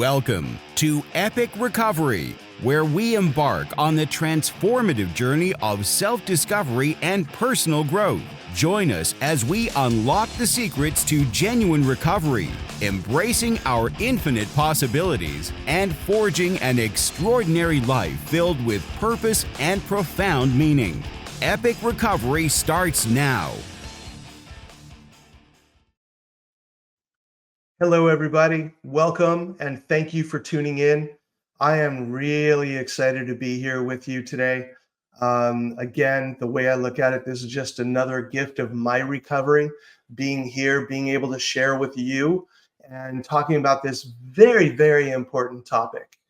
Welcome to Epic Recovery, where we embark on the transformative journey of self-discovery and personal growth. Join us as we unlock the secrets to genuine recovery, embracing our infinite possibilities, and forging an extraordinary life filled with purpose and profound meaning. Epic Recovery starts now. Hello, everybody. Welcome, and thank you for tuning in. I am really excited to be here with you today. Again, the way I look at it, this is just another gift of my recovery, being here, being able to share with you and talking about this very, very important topic.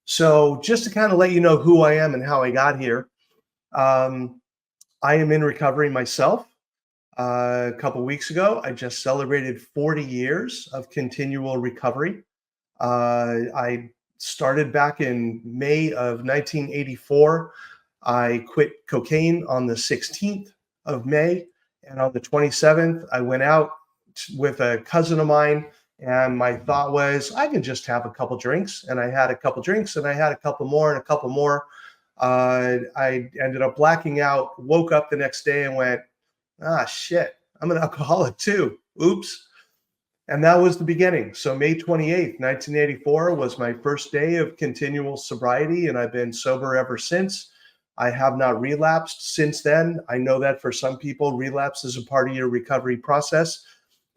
So just to kind of let you know who I am and how I got here, I am in recovery myself. A couple weeks ago, I just celebrated 40 years of continual recovery. I started back in May of 1984. I quit cocaine on the 16th of May, and on the 27th, I went out with a cousin of mine, and my thought was, I can just have a couple drinks, and I had a couple drinks, and I had a couple more, and a couple more. I ended up blacking out, woke up the next day, and went, shit, I'm an alcoholic too. Oops. And that was the beginning. So May 28th, 1984 was my first day of continual sobriety, and I've been sober ever since. I have not relapsed since then. I know that for some people, relapse is a part of your recovery process.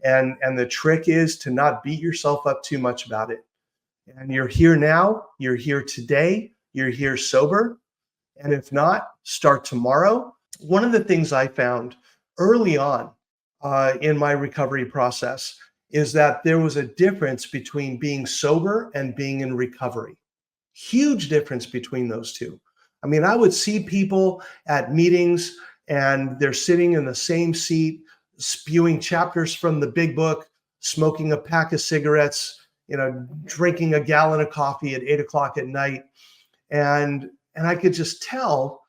And the trick is to not beat yourself up too much about it. And you're here now, you're here today, you're here sober. And if not, start tomorrow. One of the things I found early on in my recovery process is that there was a difference between being sober and being in recovery. Huge difference between those two. I mean, I would see people at meetings and they're sitting in the same seat, spewing chapters from the big book, smoking a pack of cigarettes, drinking a gallon of coffee at 8 o'clock at night. And I could just tell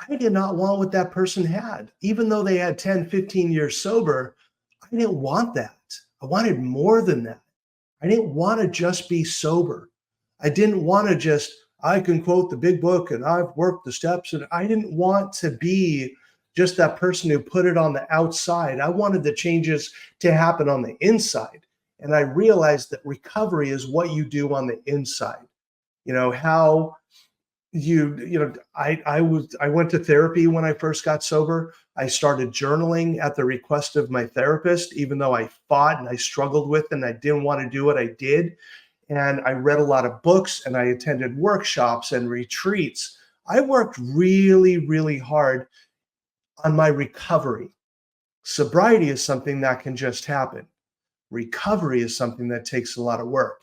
I did not want what that person had. Even though they had 10, 15 years sober, I didn't want that. I wanted more than that. I didn't want to just be sober. I didn't want to just, I can quote the big book and I've worked the steps. And I didn't want to be just that person who put it on the outside. I wanted the changes to happen on the inside. And I realized that recovery is what you do on the inside. How I went to therapy when I first got sober. I started journaling at the request of my therapist, even though I fought and I struggled with and I didn't want to do what I did. And I read a lot of books and I attended workshops and retreats. I worked really, really hard on my recovery. Sobriety is something that can just happen. Recovery is something that takes a lot of work.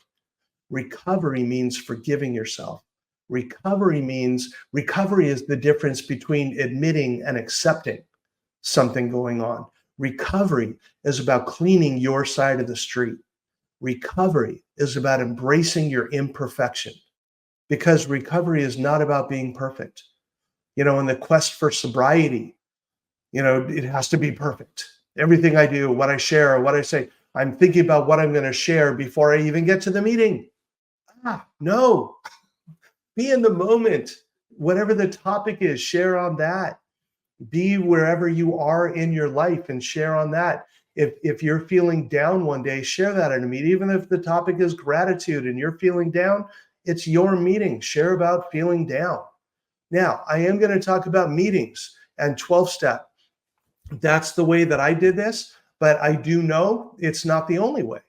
Recovery means forgiving yourself. Recovery is the difference between admitting and accepting something going on. Recovery is about cleaning your side of the street. Recovery is about embracing your imperfection, because recovery is not about being perfect. In the quest for sobriety, it has to be perfect. Everything I do, what I share, what I say, I'm thinking about what I'm going to share before I even get to the meeting. No. Be in the moment. Whatever the topic is, share on that. Be wherever you are in your life and share on that. If you're feeling down one day, share that in a meeting. Even if the topic is gratitude and you're feeling down, it's your meeting. Share about feeling down. Now, I am going to talk about meetings and 12-step. That's the way that I did this, but I do know it's not the only way.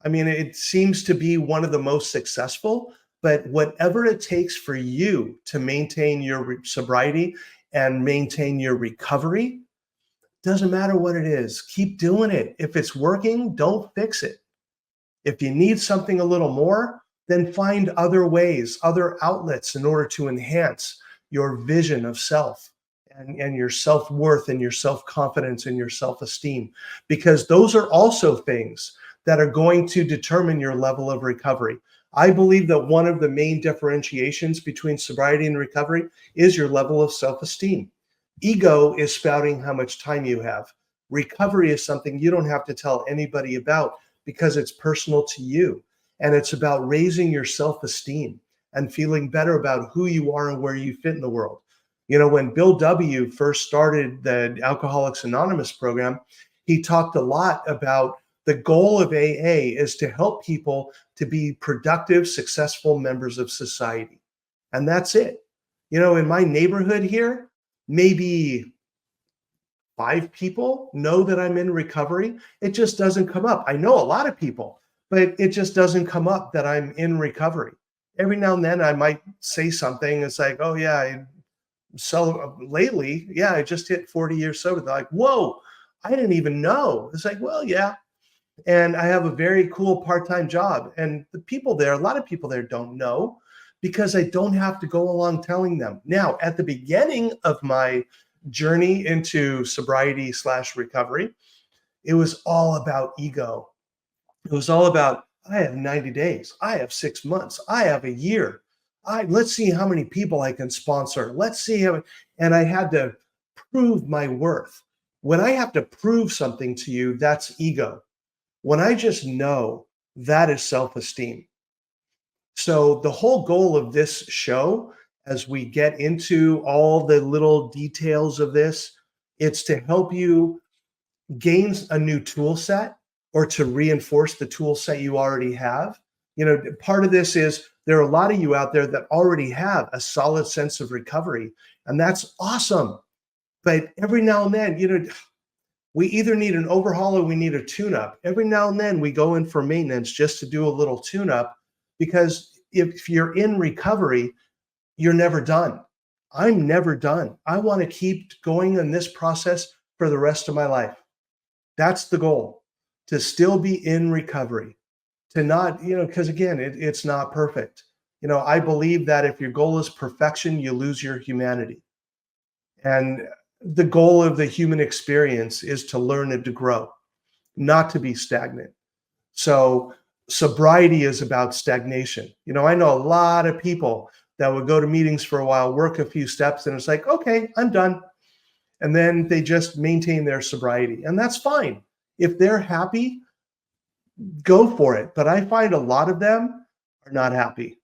I mean, it seems to be one of the most successful. But whatever it takes for you to maintain your sobriety and maintain your recovery, doesn't matter what it is. Keep doing it. If it's working, don't fix it. If you need something a little more, then find other ways, other outlets in order to enhance your vision of self and your self-worth and your self-confidence and your self-esteem, because those are also things that are going to determine your level of recovery. I believe that one of the main differentiations between sobriety and recovery is your level of self-esteem. Ego is spouting how much time you have. Recovery is something you don't have to tell anybody about because it's personal to you. And it's about raising your self-esteem and feeling better about who you are and where you fit in the world. When Bill W. first started the Alcoholics Anonymous program, he talked a lot about the goal of AA is to help people to be productive, successful members of society. And that's it. In my neighborhood here, maybe 5 people know that I'm in recovery. It just doesn't come up. I know a lot of people, but it just doesn't come up that I'm in recovery. Every now and then I might say something. It's like, oh yeah, so lately, yeah, I just hit 40 years sober. They're like, whoa, I didn't even know. It's like, well, yeah. And I have a very cool part-time job. And the people there, a lot of people there don't know because I don't have to go along telling them. Now, at the beginning of my journey into sobriety/recovery, it was all about ego. It was all about, I have 90 days, I have 6 months, I have a year. Let's see how many people I can sponsor. Let's see how, and I had to prove my worth. When I have to prove something to you, that's ego. When I just know, that is self-esteem. So the whole goal of this show, as we get into all the little details of this, it's to help you gain a new tool set or to reinforce the tool set you already have. Part of this is there are a lot of you out there that already have a solid sense of recovery, and that's awesome. But every now and then, we either need an overhaul or we need a tune-up. Every now and then we go in for maintenance just to do a little tune-up, because if you're in recovery, you're never done. I'm never done. I want to keep going in this process for the rest of my life. That's the goal, to still be in recovery, to not, because again, it's not perfect. I believe that if your goal is perfection, you lose your humanity. And the goal of the human experience is to learn and to grow, not to be stagnant. So sobriety is about stagnation. I know a lot of people that would go to meetings for a while, work a few steps, and it's like, okay, I'm done. And then they just maintain their sobriety. And that's fine. If they're happy, go for it. But I find a lot of them are not happy.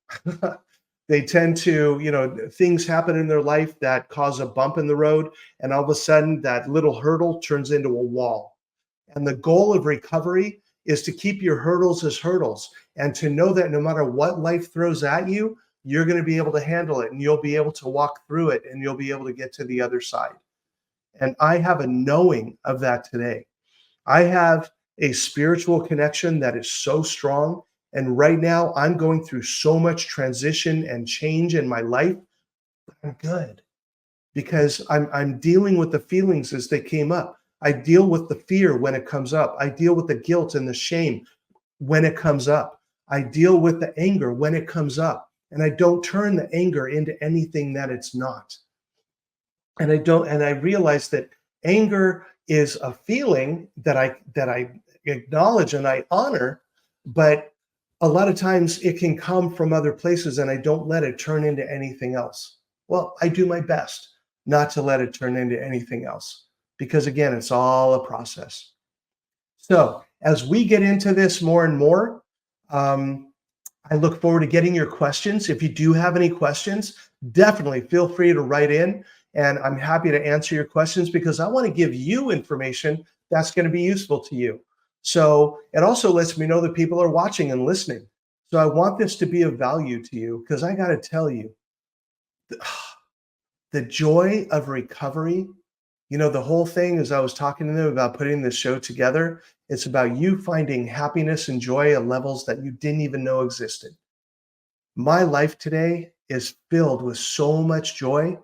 They tend to, things happen in their life that cause a bump in the road. And all of a sudden, that little hurdle turns into a wall. And the goal of recovery is to keep your hurdles as hurdles and to know that no matter what life throws at you, you're going to be able to handle it and you'll be able to walk through it and you'll be able to get to the other side. And I have a knowing of that today. I have a spiritual connection that is so strong. And right now I'm going through so much transition and change in my life. I'm good because I'm dealing with the feelings as they came up. I deal with the fear when it comes up. I deal with the guilt and the shame when it comes up. I deal with the anger when it comes up. And I don't turn the anger into anything that it's not. And I realize that anger is a feeling that I acknowledge and I honor, but a lot of times it can come from other places and I don't let it turn into anything else. Well, I do my best not to let it turn into anything else because again, it's all a process. So as we get into this more and more, I look forward to getting your questions. If you do have any questions, definitely feel free to write in and I'm happy to answer your questions because I want to give you information that's going to be useful to you. So it also lets me know that people are watching and listening. So I want this to be of value to you because I got to tell you, the joy of recovery, the whole thing as I was talking to them about putting this show together, it's about you finding happiness and joy at levels that you didn't even know existed. My life today is filled with so much joy.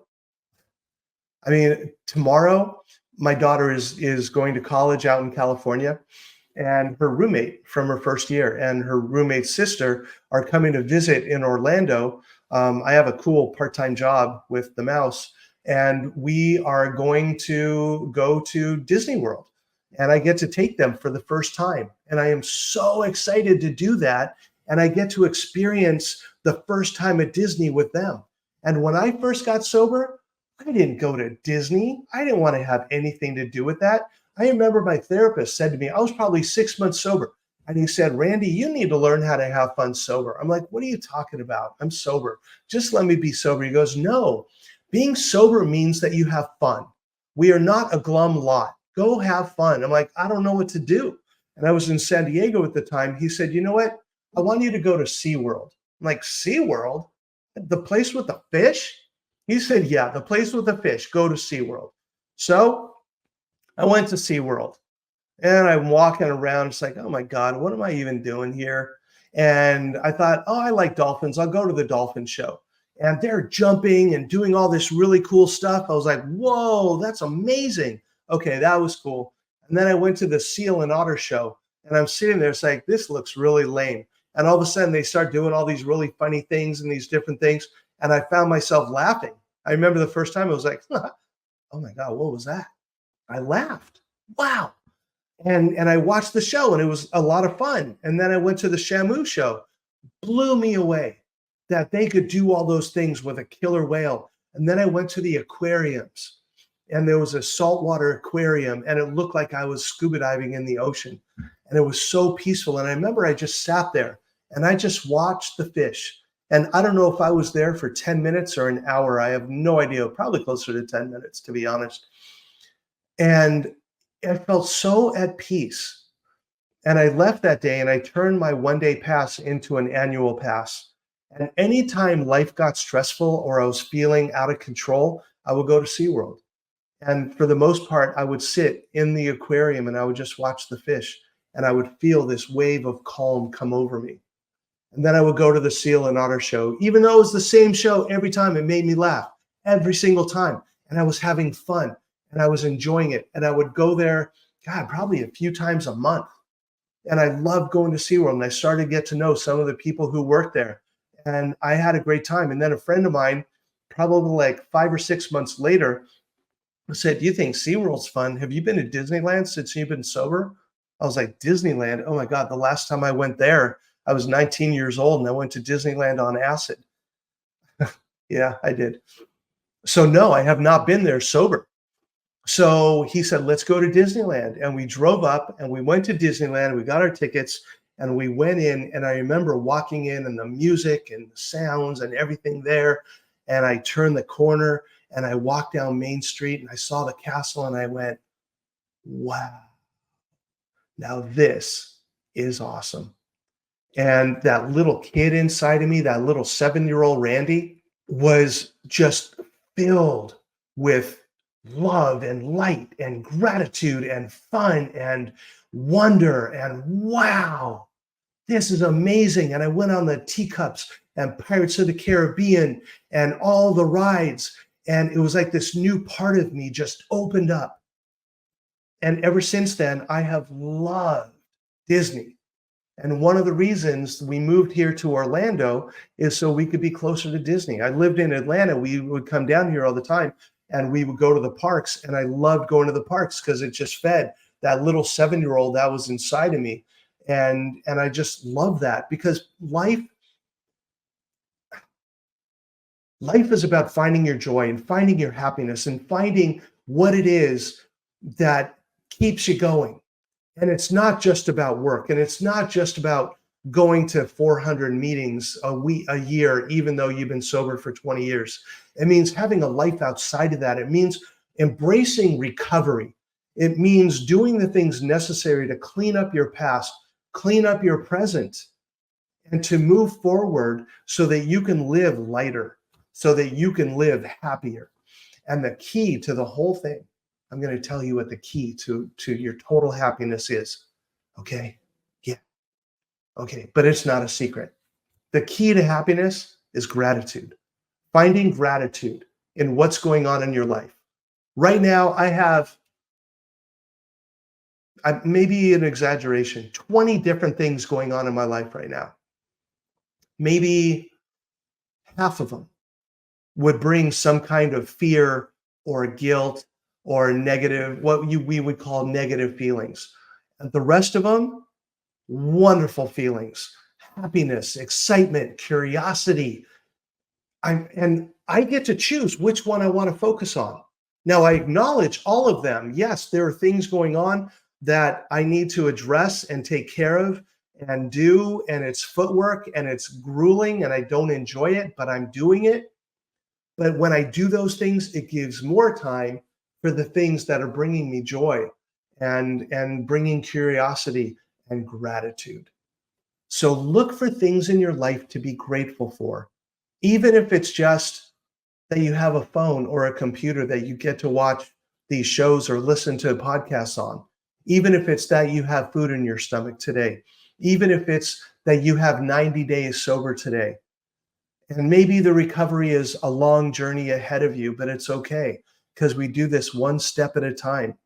I mean, tomorrow, my daughter is going to college out in California, and her roommate from her first year and her roommate's sister are coming to visit in Orlando. I have a cool part-time job with the Mouse, and we are going to go to Disney World. And I get to take them for the first time. And I am so excited to do that. And I get to experience the first time at Disney with them. And when I first got sober, I didn't go to Disney. I didn't want to have anything to do with that. I remember my therapist said to me, I was probably 6 months sober. And he said, Randy, you need to learn how to have fun sober. I'm like, what are you talking about? I'm sober. Just let me be sober. He goes, no, being sober means that you have fun. We are not a glum lot. Go have fun. I'm like, I don't know what to do. And I was in San Diego at the time. He said, you know what? I want you to go to SeaWorld. I'm like, SeaWorld? The place with the fish? He said, yeah, the place with the fish. Go to SeaWorld. So I went to SeaWorld. And I'm walking around, it's like, oh my God, what am I even doing here? And I thought, oh, I like dolphins. I'll go to the dolphin show. And they're jumping and doing all this really cool stuff. I was like, whoa, that's amazing. Okay, that was cool. And then I went to the seal and otter show, and I'm sitting there, it's like, this looks really lame. And all of a sudden, they start doing all these really funny things and these different things. And I found myself laughing. I remember the first time I was like, oh my God, what was that? I laughed. Wow. And I watched the show and it was a lot of fun. And then I went to the Shamu show. Blew me away that they could do all those things with a killer whale. And then I went to the aquariums and there was a saltwater aquarium and it looked like I was scuba diving in the ocean. And it was so peaceful. And I remember I just sat there and I just watched the fish. And I don't know if I was there for 10 minutes or an hour. I have no idea, probably closer to 10 minutes, to be honest. And I felt so at peace. And I left that day and I turned my 1-day pass into an annual pass. And anytime life got stressful or I was feeling out of control, I would go to SeaWorld. And for the most part, I would sit in the aquarium and I would just watch the fish. And I would feel this wave of calm come over me. And then I would go to the seal and otter show. Even though it was the same show every time, it made me laugh every single time. And I was having fun. And I was enjoying it. And I would go there, God, probably a few times a month. And I loved going to SeaWorld. And I started to get to know some of the people who worked there. And I had a great time. And then a friend of mine, probably like 5 or 6 months later, said, do you think SeaWorld's fun? Have you been to Disneyland since you've been sober? I was like, Disneyland? Oh my God, the last time I went there, I was 19 years old and I went to Disneyland on acid. Yeah, I did. So no, I have not been there sober. So he said, let's go to Disneyland. And we drove up and we went to Disneyland. We got our tickets and we went in. And I remember walking in and the music and the sounds and everything there. And I turned the corner and I walked down Main Street and I saw the castle and I went, wow, now this is awesome. And that little kid inside of me, that little 7-year-old Randy, was just filled with love and light and gratitude and fun and wonder and wow, this is amazing. And I went on the teacups and Pirates of the Caribbean and all the rides. And it was like this new part of me just opened up. And ever since then, I have loved Disney. And one of the reasons we moved here to Orlando is so we could be closer to Disney. I lived in Atlanta. We would come down here all the time and we would go to the parks. And I loved going to the parks because it just fed that little 7-year-old that was inside of me. And I just love that because life is about finding your joy and finding your happiness and finding what it is that keeps you going. And it's not just about work, and it's not just about going to 400 meetings a year, even though you've been sober for 20 years. It means having a life outside of that. It means embracing recovery. It means doing the things necessary to clean up your past, clean up your present, and to move forward so that you can live lighter, so that you can live happier. And the key to the whole thing, I'm going to tell you what the key to your total happiness is. Okay? Yeah. Okay. But it's not a secret. The key to happiness is gratitude. Finding gratitude in what's going on in your life. Right now, I have maybe an exaggeration, 20 different things going on in my life right now. Maybe half of them would bring some kind of fear or guilt or negative, we would call negative feelings. And the rest of them, wonderful feelings, happiness, excitement, curiosity. And I get to choose which one I want to focus on. Now, I acknowledge all of them. Yes, there are things going on that I need to address and take care of and do, and it's footwork and it's grueling and I don't enjoy it, but I'm doing it. But when I do those things, it gives more time for the things that are bringing me joy and bringing curiosity and gratitude. So look for things in your life to be grateful for, even if it's just that you have a phone or a computer that you get to watch these shows or listen to podcasts on, even if it's that you have food in your stomach today, even if it's that you have 90 days sober today. And maybe the recovery is a long journey ahead of you, but it's okay because we do this one step at a time,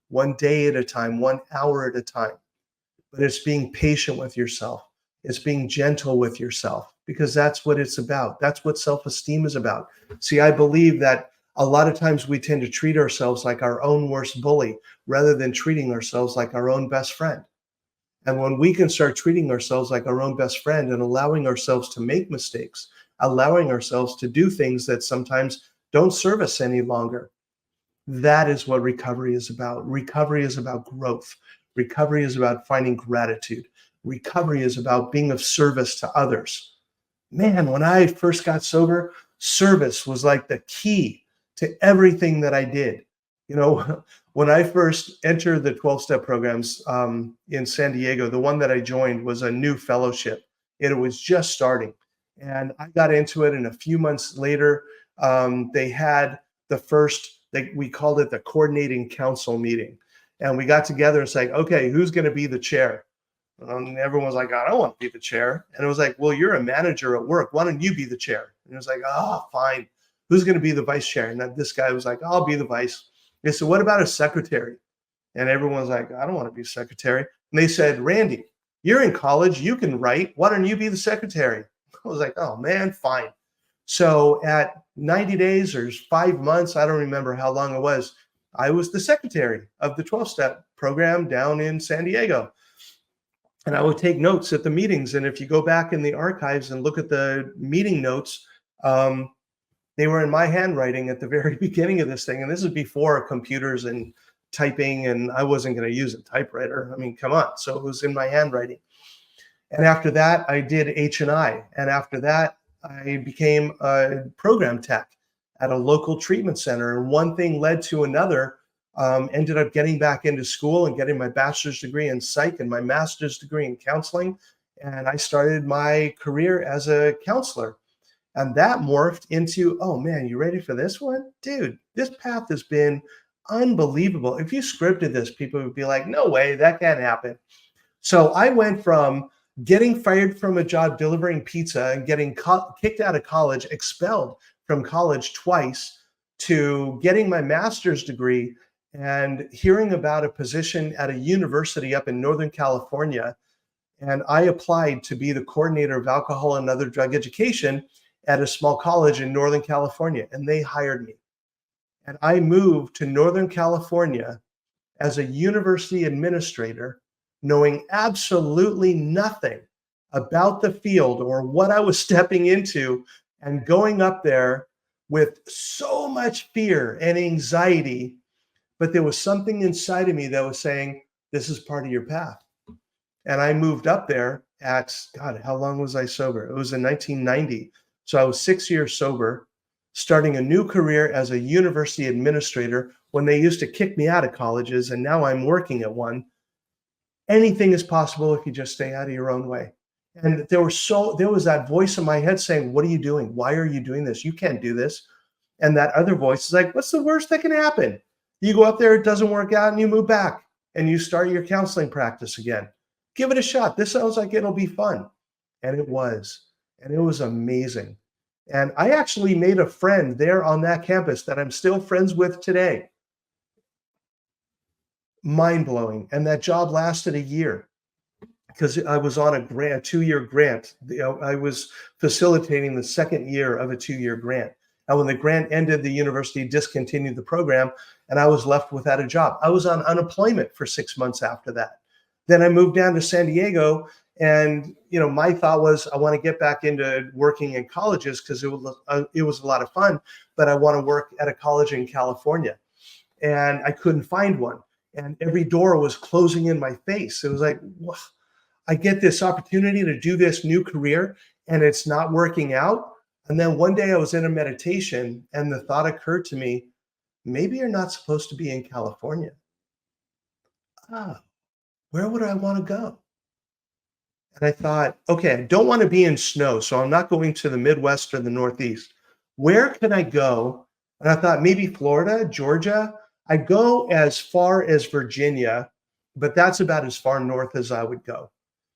one day at a time, 1 hour at a time. But it's being patient with yourself. It's being gentle with yourself because that's what it's about. That's what self-esteem is about. See, I believe that a lot of times we tend to treat ourselves like our own worst bully rather than treating ourselves like our own best friend. And when we can start treating ourselves like our own best friend and allowing ourselves to make mistakes, allowing ourselves to do things that sometimes don't serve us any longer, that is what recovery is about. Recovery is about growth. Recovery is about finding gratitude. Recovery is about being of service to others. Man, when I first got sober, service was like the key to everything that I did. You know, when I first entered the 12-step programs in San Diego, the one that I joined was a new fellowship. It was just starting. And I got into it, and a few months later, they had the first, we called it the coordinating council meeting. And we got together and said, okay, who's going to be the chair? And everyone was like, I don't want to be the chair. And it was like, well, you're a manager at work. Why don't you be the chair? And it was like, oh, fine. Who's going to be the vice chair? And this guy was like, I'll be the vice. They said, what about a secretary? And everyone was like, I don't want to be secretary. And they said, Randy, you're in college. You can write. Why don't you be the secretary? I was like, oh, man, fine. So at 90 days or 5 months, I don't remember how long it was, I was the secretary of the 12-step program down in San Diego. And I would take notes at the meetings. And if you go back in the archives and look at the meeting notes, they were in my handwriting at the very beginning of this thing. And this is before computers and typing, and I wasn't going to use a typewriter. I mean, come on. So it was in my handwriting. And after that, I did H&I. And after that, I became a program tech at a local treatment center. And one thing led to another. Ended up getting back into school and getting my bachelor's degree in psych and my master's degree in counseling. And I started my career as a counselor. And that morphed into, oh man, you ready for this one? Dude, this path has been unbelievable. If you scripted this, people would be like, no way, that can't happen. So I went from getting fired from a job delivering pizza and getting kicked out of college, expelled from college twice, to getting my master's degree and hearing about a position at a university up in Northern California. And I applied to be the coordinator of alcohol and other drug education at a small college in Northern California. And they hired me. And I moved to Northern California as a university administrator, knowing absolutely nothing about the field or what I was stepping into, and going up there with so much fear and anxiety. But there was something inside of me that was saying, this is part of your path. And I moved up there at, God, how long was I sober? It was in 1990. So I was 6 years sober, starting a new career as a university administrator when they used to kick me out of colleges. And now I'm working at one. Anything is possible if you just stay out of your own way. And there was that voice in my head saying, what are you doing? Why are you doing this? You can't do this. And that other voice is like, what's the worst that can happen? You go up there, it doesn't work out, and you move back and you start your counseling practice again. Give it a shot. This sounds like it'll be fun. And it was. And it was amazing. And I actually made a friend there on that campus that I'm still friends with today. Mind-blowing. And that job lasted a year because I was on a 2-year grant. I was facilitating the second year of a 2-year grant. And when the grant ended, the university discontinued the program, and I was left without a job. I was on unemployment for 6 months after that. Then I moved down to San Diego, and my thought was I want to get back into working in colleges because it was a lot of fun, but I want to work at a college in California. And I couldn't find one. And every door was closing in my face. It was like, I get this opportunity to do this new career and it's not working out. And then one day I was in a meditation and the thought occurred to me, maybe you're not supposed to be in California. Ah, where would I want to go? And I thought, okay, I don't want to be in snow, so I'm not going to the Midwest or the Northeast. Where can I go? And I thought maybe Florida, Georgia. I go as far as Virginia, but that's about as far north as I would go.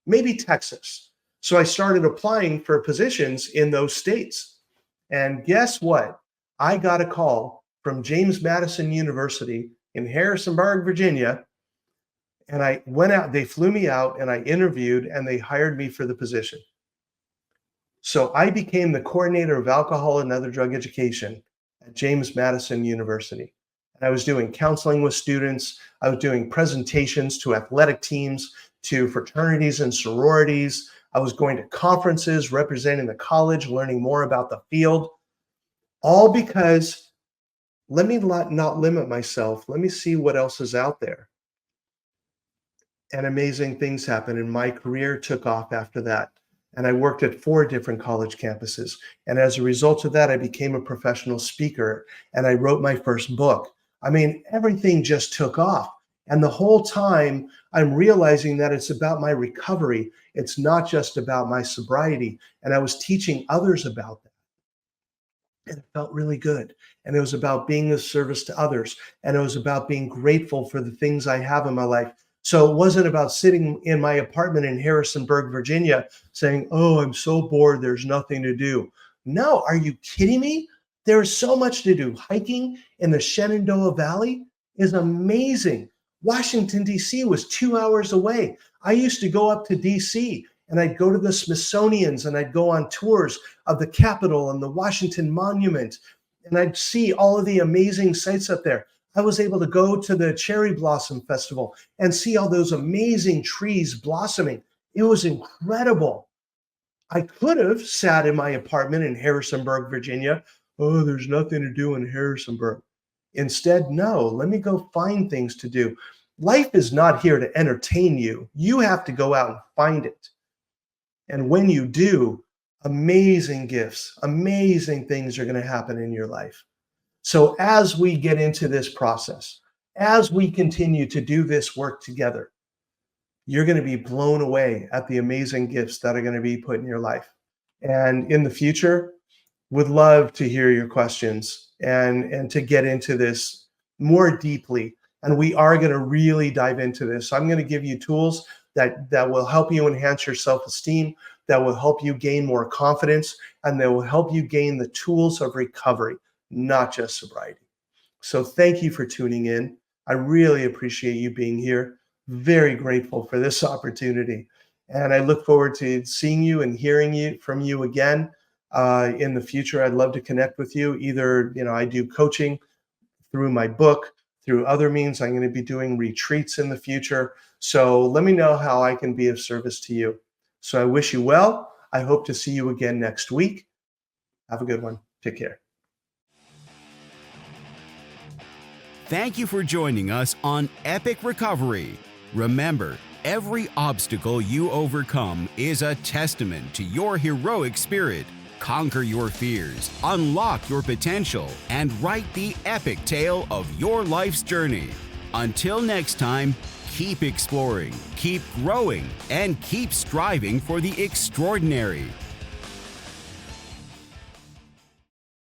Maybe Texas. So I started applying for positions in those states. And guess what? I got a call from James Madison University in Harrisonburg, Virginia, and I went out, they flew me out and I interviewed and they hired me for the position. So I became the coordinator of alcohol and other drug education at James Madison University. And I was doing counseling with students. I was doing presentations to athletic teams, to fraternities and sororities. I was going to conferences representing the college, learning more about the field, all because let me not limit myself. Let me see what else is out there. And amazing things happened. And my career took off after that. And I worked at 4 different college campuses. And as a result of that, I became a professional speaker and I wrote my first book. I mean, everything just took off. And the whole time I'm realizing that it's about my recovery. It's not just about my sobriety. And I was teaching others about that. And it felt really good. And it was about being of service to others. And it was about being grateful for the things I have in my life. So it wasn't about sitting in my apartment in Harrisonburg, Virginia, saying, oh, I'm so bored, there's nothing to do. No, are you kidding me? There's so much to do. Hiking in the Shenandoah Valley is amazing. Washington, D.C. was 2 hours away. I used to go up to D.C. and I'd go to the Smithsonian's and I'd go on tours of the Capitol and the Washington Monument. And I'd see all of the amazing sites up there. I was able to go to the Cherry Blossom Festival and see all those amazing trees blossoming. It was incredible. I could have sat in my apartment in Harrisonburg, Virginia. Oh, there's nothing to do in Harrisonburg. Instead, no, let me go find things to do. Life is not here to entertain you. You have to go out and find it. And when you do, amazing gifts, amazing things are going to happen in your life. So as we get into this process, as we continue to do this work together, you're going to be blown away at the amazing gifts that are going to be put in your life. And in the future, would love to hear your questions and to get into this more deeply. And we are going to really dive into this. So I'm going to give you tools that will help you enhance your self-esteem, that will help you gain more confidence, and that will help you gain the tools of recovery, not just sobriety. So thank you for tuning in. I really appreciate you being here. Very grateful for this opportunity. And I look forward to seeing you and hearing from you again in the future. I'd love to connect with you. Either, I do coaching through my book, through other means. I'm going to be doing retreats in the future. So let me know how I can be of service to you. So I wish you well. I hope to see you again next week. Have a good one. Take care. Thank you for joining us on Epic Recovery. Remember, every obstacle you overcome is a testament to your heroic spirit. Conquer your fears, unlock your potential, and write the epic tale of your life's journey. Until next time, keep exploring, keep growing, and keep striving for the extraordinary.